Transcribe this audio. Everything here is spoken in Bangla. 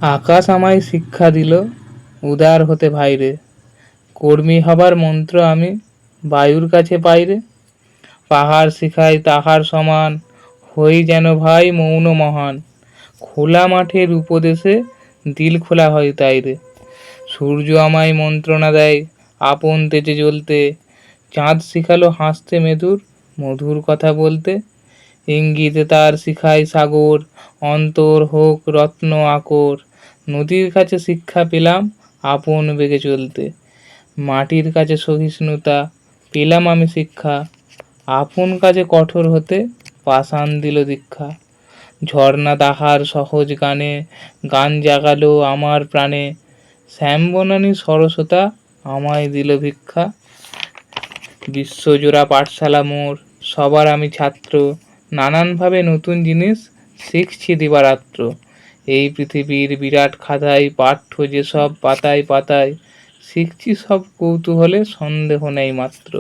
আকাশ আমায় শিক্ষা দিল উদার হতে ভাইরে, কর্মী হবার মন্ত্র আমি বায়ুর কাছে পাইরে। পাহাড় শিখাই তাহার সমান, হই যেন ভাই মৌন মহান, খোলা মাঠের উপদেশে দিল খোলা হয় তাইরে। সূর্য আমায় মন্ত্রণা দেয় আপন তেজে জ্বলতে, চাঁদ শিখালো হাসতে মধুর মধুর কথা বলতে। ইঙ্গিতে তার শিখায় সাগর, অন্তর হোক রত্ন আকর, নদীর কাছে শিক্ষা পেলাম আপন বেগে চলতে। মাটির কাছে সহিষ্ণুতা পেলাম আমি শিক্ষা, আপন কাজে কঠোর হতে পাষাণ দিল দীক্ষা। ঝর্ণা তাহার সহজ গানে গান জাগালো আমার প্রাণে, শ্যামবনানী সরসতা আমায় দিল ভিক্ষা। বিশ্বজোড়া পাঠশালা মোর, সবার আমি ছাত্র, নানানভাবে নতুন জিনিস শিখছি দিবারাত্র। এই পৃথিবীর বিরাট খাতায় পাঠ্য যেসব পাতায় পাতায়, শিখছি সব কৌতূহলে সন্দেহ নেই মাত্র।